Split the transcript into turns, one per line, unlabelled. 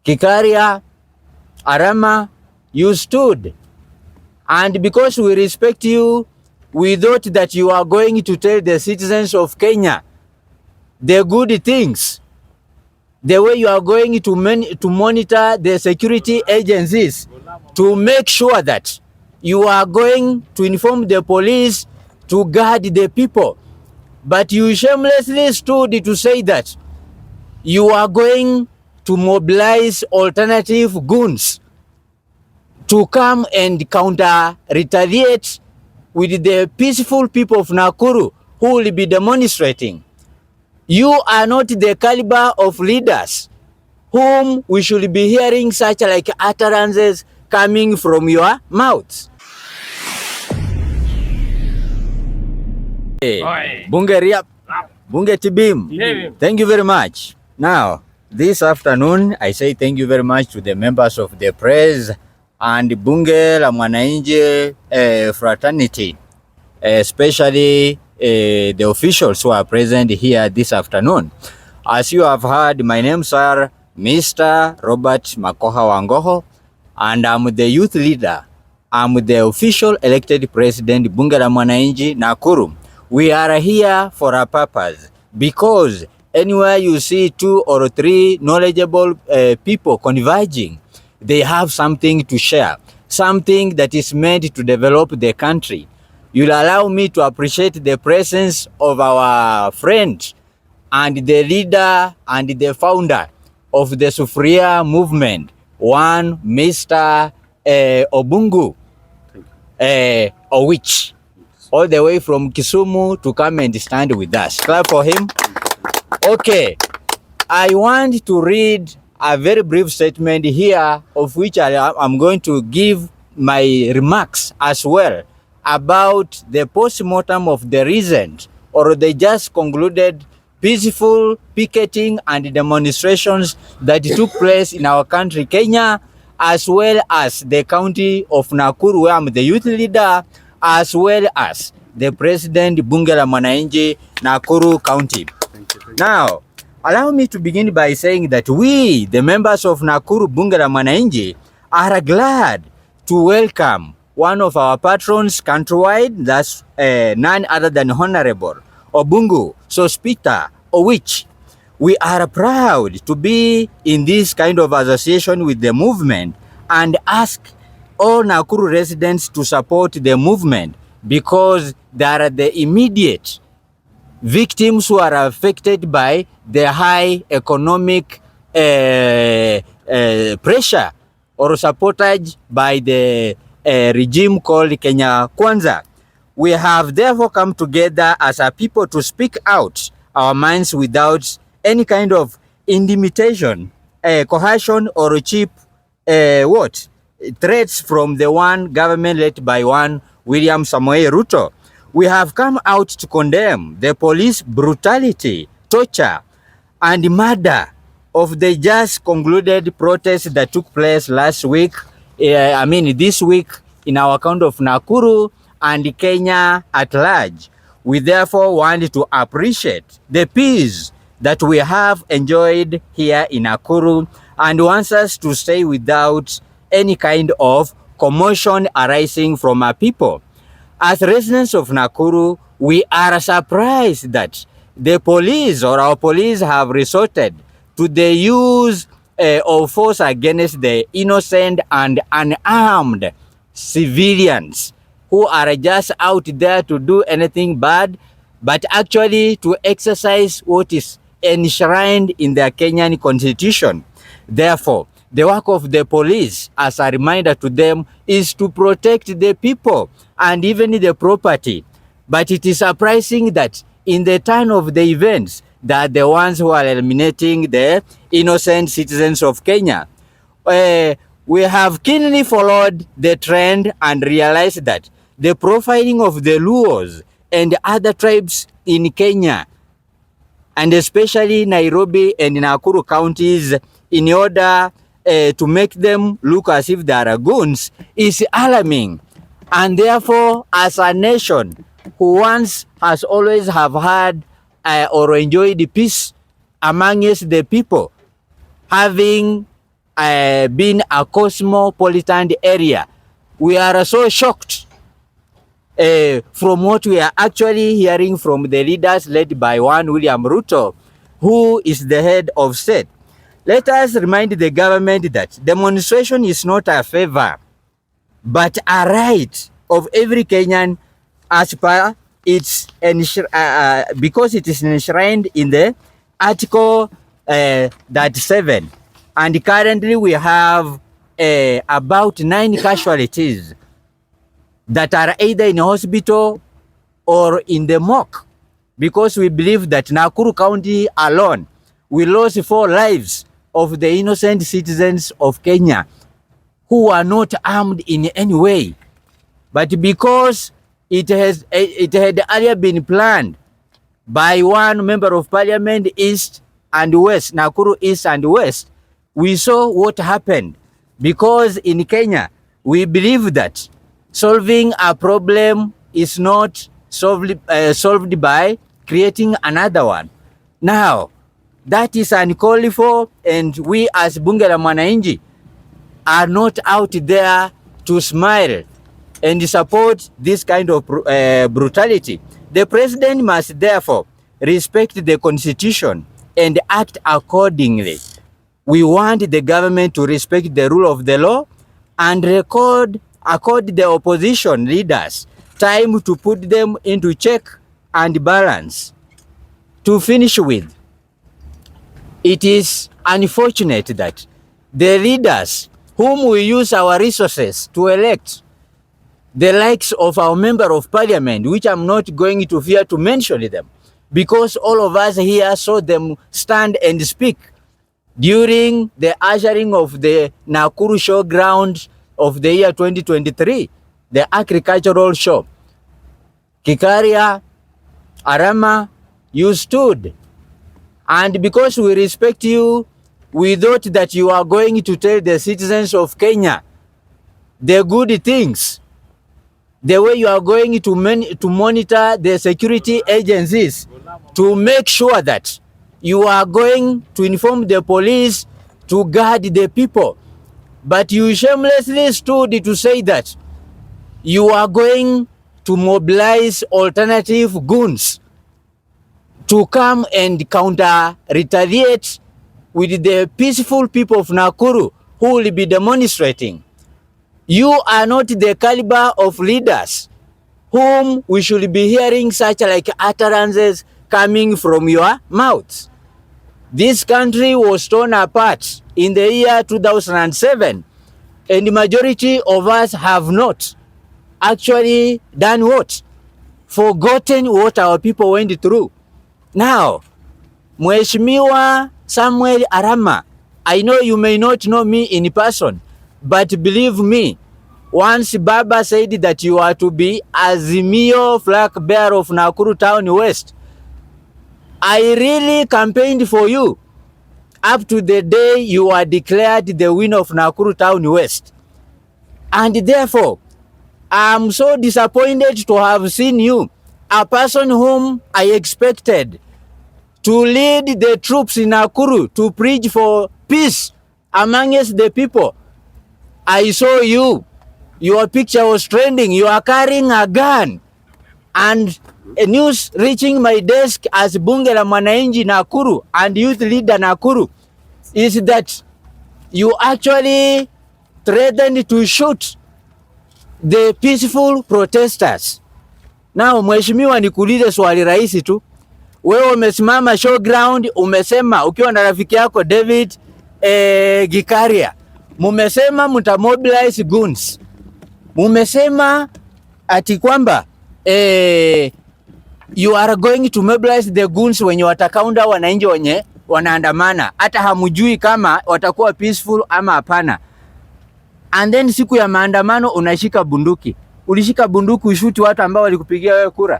Kikaria, Arama, you stood. And because we respect you, we thought that you are going to tell the citizens of Kenya the good things, the way you are going to monitor the security agencies to make sure that you are going to inform the police to guard the people. But you shamelessly stood to say that you are going to mobilize alternative goons to come and counter-retaliate with the peaceful people of Nakuru who will be demonstrating. You are not the caliber of leaders whom we should be hearing such like utterances coming from your mouths. Bunge Riap, Bunge Tibim, thank you very much. Now, this afternoon, I say thank you very much to the members of the press and Bunge la Mwananchi fraternity, especially the officials who are present here this afternoon. As you have heard, my name is Mr. Robert Makoha Wangoho, and I'm the youth leader. I'm the official elected president Bunge la Mwananchi Nakuru. We are here for a purpose, because anywhere you see 2 or 3 knowledgeable people converging, they have something to share, something that is meant to develop the country. You'll allow me to appreciate the presence of our friend and the leader and the founder of the Sufuria movement, one Mr. Obungu Owich, all the way from Kisumu to come and stand with us. Clap for him. Okay, I want to read a very brief statement here, of which I'm going to give my remarks as well about the post-mortem of the recent or the just concluded peaceful picketing and demonstrations that took place in our country, Kenya, as well as the county of Nakuru, where I'm the youth leader, as well as the president Bunge la Mwananchi Nakuru County. Now, allow me to begin by saying that we, the members of Nakuru Bunge la Mwananchi, are glad to welcome one of our patrons countrywide, that's none other than Honorable Obungu Sospita Owich. We are proud to be in this kind of association with the movement and ask all Nakuru residents to support the movement, because they are the immediate victims who are affected by the high economic pressure or supported by the regime called Kenya Kwanza. We have therefore come together as a people to speak out our minds without any kind of intimidation, coercion, or cheap threats from the one government led by one William Samoei Ruto. We have come out to condemn the police brutality, torture, and murder of the just concluded protest that took place last week, this week in our county of Nakuru and Kenya at large. We therefore want to appreciate the peace that we have enjoyed here in Nakuru and wants us to stay without any kind of commotion arising from our people. As residents of Nakuru, we are surprised that the police or our police have resorted to the use of force against the innocent and unarmed civilians who are just out there to do anything bad, but actually to exercise what is enshrined in the Kenyan constitution. Therefore, the work of the police, as a reminder to them, is to protect the people and even the property. But it is surprising that in the turn of the events, that the ones who are eliminating the innocent citizens of Kenya. We have keenly followed the trend and realized that the profiling of the Luos and other tribes in Kenya, and especially Nairobi and Nakuru counties, in order to make them look as if they are goons, is alarming. And therefore, as a nation who once has always have had or enjoyed peace amongst the people, having being a cosmopolitan area. We are so shocked from what we are actually hearing from the leaders led by one William Ruto, who is the head of state. Let us remind the government that demonstration is not a favor, but a right of every Kenyan as per its because it is enshrined in the Article 37. And currently we have about 9 casualties that are either in hospital or in the morgue, because we believe that Nakuru County alone we lost 4 lives of the innocent citizens of Kenya who are not armed in any way. But because it had earlier been planned by one member of parliament, East and West, Nakuru East and West, we saw what happened. Because in Kenya, we believe that solving a problem is not solved by creating another one. Now, that is uncalled for, and we as Bunge la Mwananchi are not out there to smile and support this kind of brutality. The president must therefore respect the constitution and act accordingly. We want the government to respect the rule of the law and accord the opposition leaders time to put them into check and balance. To finish with, it is unfortunate that the leaders whom we use our resources to elect, the likes of our member of parliament, which I'm not going to fear to mention them, because all of us here saw them stand and speak during the ushering of the Nakuru showground of the year 2023, the agricultural show. Kikaria, Arama, you stood. And because we respect you, we thought that you are going to tell the citizens of Kenya the good things, the way you are going to monitor the security agencies to make sure that you are going to inform the police to guard the people. But you shamelessly stood to say that you are going to mobilize alternative goons to come and counter-retaliate with the peaceful people of Nakuru who will be demonstrating. You are not the caliber of leaders whom we should be hearing such like utterances coming from your mouths. This country was torn apart in the year 2007, and the majority of us have not actually done what? Forgotten what our people went through. Now, Mheshimiwa Samuel Arama, I know you may not know me in person, but believe me, once Baba said that you are to be Azimio flag bearer of Nakuru Town West, I really campaigned for you up to the day you are declared the winner of Nakuru Town West. And therefore, I'm so disappointed to have seen you, a person whom I expected to lead the troops in Nakuru to preach for peace amongst the people. I saw you. Your picture was trending. You are carrying a gun. And a news reaching my desk as Bunge la Mwananchi Nakuru and youth leader Nakuru is that you actually threatened to shoot the peaceful protesters. Now, Mheshimiwa, nikuulize swali rahisi tu. Wewe umesimama showground, umesema ukiwa na rafiki yako David Gikaria, mumesema mtamobilize goons. Mumesema ati kwamba you are going to mobilize the goons wenye watakaunda wananchi wenye wanaandamana, hata hamujui kama watakuwa peaceful ama hapana. And then siku ya maandamano unashika bunduki. Ulishika bunduki ushuti watu ambao walikupigia wewe kura.